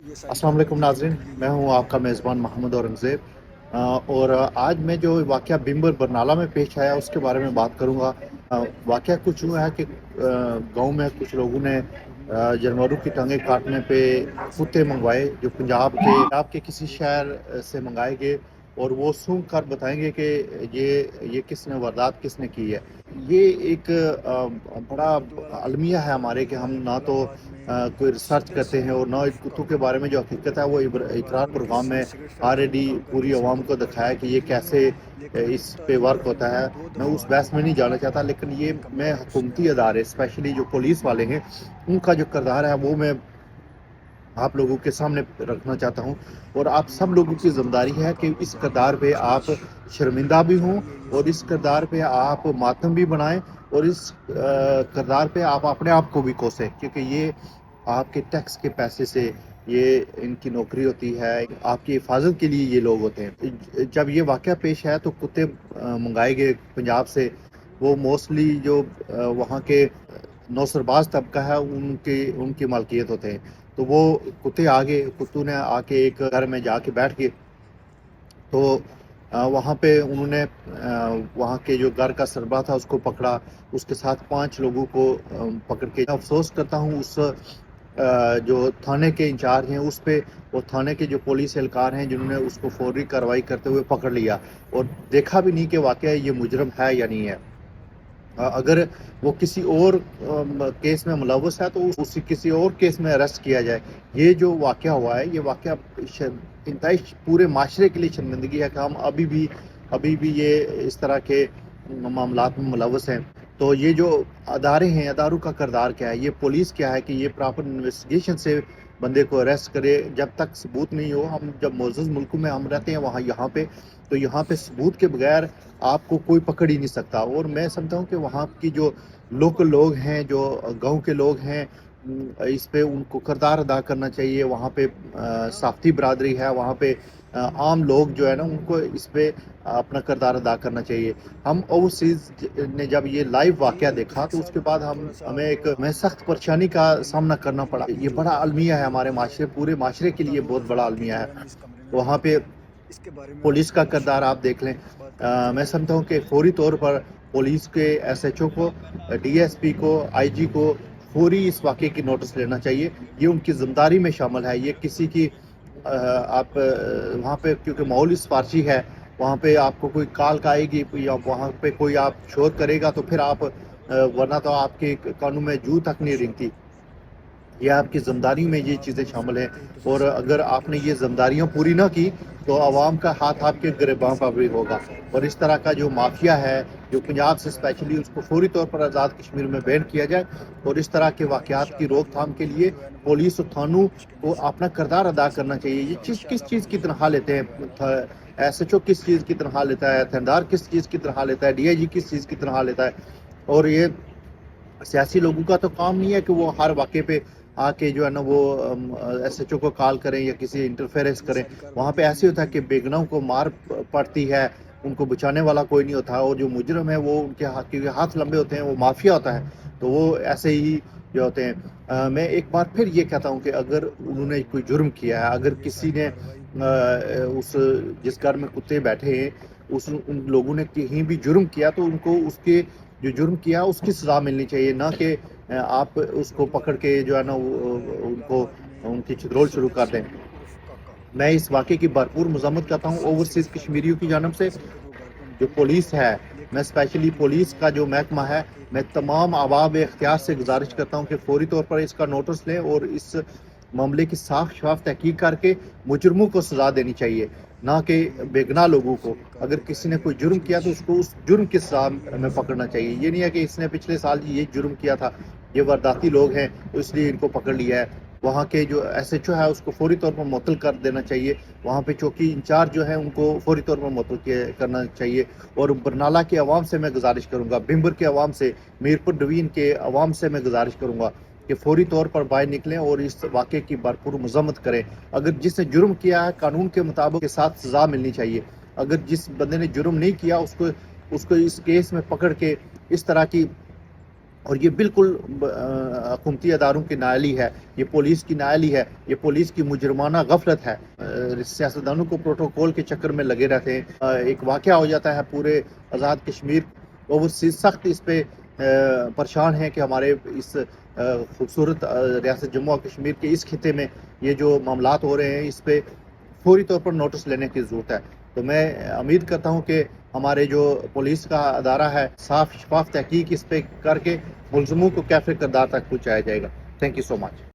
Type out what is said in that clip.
अस्सलाम वालेकुम नाज़रीन, मैं हूं आपका मेज़बान मोहम्मद औरंगज़ेब। और आज मैं जो वाक़या बिम्बर बरनाला में पेश आया उसके बारे में बात करूंगा। वाक़या कुछ यूँ है कि गांव में कुछ लोगों ने जानवरों की टांगें काटने पे कुत्ते मंगवाए जो पंजाब के किसी शहर से मंगाए गए, और वो सूंघ कर बताएंगे कि ये किसने वारदात किसने की है। ये एक बड़ा अलमिया है हमारे कि हम ना तो कोई रिसर्च करते हैं और ना इन कुत्तों के बारे में जो हकीकत है वो इकरार प्रोग्राम में ऑलरेडी पूरी आवाम को दिखाया कि ये कैसे इस पे वर्क होता है। मैं उस बहस में नहीं जाना चाहता, लेकिन ये मैं हुकूमती अदारे स्पेशली जो पुलिस वाले हैं उनका जो किरदार है वो मैं आप लोगों के सामने रखना चाहता हूँ। और आप सब लोगों की जिम्मेदारी है कि इस किरदार पे आप शर्मिंदा भी हों और इस किरदार पे आप मातम भी बनाएं और इस किरदार पे आप अपने आप को भी कोसें, क्योंकि ये आपके टैक्स के पैसे से ये इनकी नौकरी होती है, आपकी हिफाजत के लिए ये लोग होते हैं। जब ये वाक़या पेश है तो कुत्ते मंगाए गए पंजाब से। वो मोस्टली जो वहाँ के नौसरबाज तबका है उनकी उनकी मालकियत होते हैं। तो वो कुत्ते आ गए, कुत्तों ने आके एक घर में जाके बैठ गए। तो वहाँ पे उन्होंने वहाँ के जो घर का सरबराह था उसको पकड़ा, उसके साथ 5 लोगों को पकड़ के अफसोस करता हूँ उस जो थाने के इंचार्ज हैं उस पे, और थाने के जो पुलिस एहलकार हैं जिन्होंने उसको फौरी कार्रवाई करते हुए पकड़ लिया और देखा भी नहीं कि वाकई ये मुजरम है या नहीं है। अगर वो किसी और केस में मुलव्वस है तो उसी किसी और केस में अरेस्ट किया जाए। ये जो वाक़या हुआ है ये वाक़या इंतहाई पूरे माशरे के लिए शर्मिंदगी है कि हम अभी भी ये इस तरह के मामलात में मुलव्वस हैं। तो ये जो अदारे हैं, अदारों का किरदार क्या है, ये पुलिस क्या है कि ये प्रॉपर इन्वेस्टिगेशन से बंदे को अरेस्ट करे। जब तक सबूत नहीं हो, हम जब मोअज़्ज़ज़ मुल्कों में हम रहते हैं वहाँ यहाँ पे सबूत के बगैर आपको कोई पकड़ ही नहीं सकता। और मैं समझता हूँ कि वहाँ की जो लोकल लोग हैं, जो गांव के लोग हैं, इस पे उनको किरदार अदा करना चाहिए। वहाँ पे साफ्ती बरादरी है, वहाँ पे आम लोग जो है ना उनको इस पे अपना किरदार अदा करना चाहिए। हम ओवरसीज ने जब ये लाइव वाक़या देखा तो उसके बाद हमें सख्त परेशानी का सामना करना पड़ा। ये बड़ा अलमिया है हमारे माशरे, पूरे माशरे के लिए बहुत बड़ा अलमिया है। वहाँ पे पुलिस का किरदार आप देख लें। मैं समझता हूँ कि फौरी तौर पर पुलिस के एसएचओ को, डीएसपी को, आईजी को फौरी इस वाक़े की नोटिस लेना चाहिए। ये उनकी जिम्मेदारी में शामिल है। ये किसी की आप वहाँ पे क्योंकि माहौल सिफारशी है, वहाँ पे आपको कोई कॉल आएगी या वहाँ पे कोई आप शोर करेगा तो फिर आप वरना तो आपके कानून में जू तक नहीं रेंगती। ये आपकी ज़िम्मेदारी में ये चीज़ें शामिल हैं, और अगर आपने ये ज़िम्मेदारियाँ पूरी ना की तो आवाम का हाथ आपके गिरबां पर भी होगा। और इस तरह का जो माफिया है जो पंजाब से स्पेशली, उसको फौरी तौर पर आज़ाद कश्मीर में बैन किया जाए। और इस तरह के वाक़यात की रोकथाम के लिए पुलिस और थानों को अपना किरदार अदा करना चाहिए। ये चीज़ किस चीज़ की तनख्वाह लेते हैं, एसएचओ किस चीज़ की तनख्वाह लेता है, थानेदार किस चीज़ की तनख्वाह लेता है, डीआईजी किस चीज़ की तनख्वाह लेता है। और ये सियासी लोगों का तो काम नहीं है कि वो हर वाक़े पे आके जो है ना वो एसएचओ को कॉल करें या किसी इंटरफेरेंस करें। वहाँ पे ऐसे होता है कि बेगुनाहों को मार पड़ती है, उनको बचाने वाला कोई नहीं होता, और जो मुजरम है वो उनके हाथ लंबे होते हैं, वो माफिया होता है। तो वो ऐसे ही जो होते हैं। मैं एक बार फिर ये कहता हूँ कि अगर उन्होंने कोई जुर्म किया है, अगर किसी ने उस जिस घर में कुत्ते बैठे हैं उन लोगों ने कहीं भी जुर्म किया तो उनको उसके जो जुर्म किया उसकी सजा मिलनी चाहिए, ना कि आप उसको पकड़ के जो है ना उनको उनकी छिद्रोल शुरू कर दें। मैं इस वाक़े की भरपूर मज़म्मत करता हूँ ओवरसीज़ कश्मीरियों की जानब से। जो पुलिस है, मैं स्पेशली पुलिस का जो महकमा है, मैं तमाम अहबाब इख्तियार से गुजारिश करता हूँ कि फौरी तौर पर इसका नोटिस लें और इस मामले की साफ शफाफ तहकीक करके मुजरमों को सजा देनी चाहिए, ना कि बेगुनाह लोगों को। अगर किसी ने कोई जुर्म किया तो उसको उस जुर्म की सजा में पकड़ना चाहिए। ये नहीं है कि इसने पिछले साल ये जुर्म किया था, ये वारदाती लोग हैं तो इसलिए इनको पकड़ लिया है। वहाँ के जो एसएचओ है उसको फौरी तौर पर मुअत्तल कर देना चाहिए। वहाँ पे चौकी इंचार्ज जो है उनको फौरी तौर पर मुअत्तल करना चाहिए। और बरनाला के अवाम से मैं गुजारिश करूँगा, बिम्बर के अवाम से, मीरपुर डिवीजन के अवाम से मैं गुजारिश करूँगा कि फौरी तौर पर बाहर निकलें और इस वाक़े की भरपूर मज़म्मत करें। अगर जिसने जुर्म किया है कानून के मुताबिक के साथ सज़ा मिलनी चाहिए। अगर जिस बंदे ने जुर्म नहीं किया उसको इस केस में पकड़ के इस तरह की اور یہ بالکل حکومتی اداروں کی نااہلی ہے، یہ پولیس کی نااہلی ہے، یہ پولیس کی مجرمانہ غفلت ہے۔ سیاستدانوں کو پروٹوکول کے چکر میں لگے رہتے ہیں، ایک واقعہ ہو جاتا ہے پورے آزاد کشمیر، وہ سخت اس پہ پریشان ہیں کہ ہمارے اس خوبصورت ریاست جموں و کشمیر کے اس خطے میں یہ جو معاملات ہو رہے ہیں اس پہ فوری طور پر نوٹس لینے کی ضرورت ہے۔ تو میں امید کرتا ہوں کہ ہمارے جو پولیس کا ادارہ ہے صاف شفاف تحقیق اس پہ کر کے ملزموں کو کیفے کردار تک پہنچایا جائے گا۔ Thank you so much.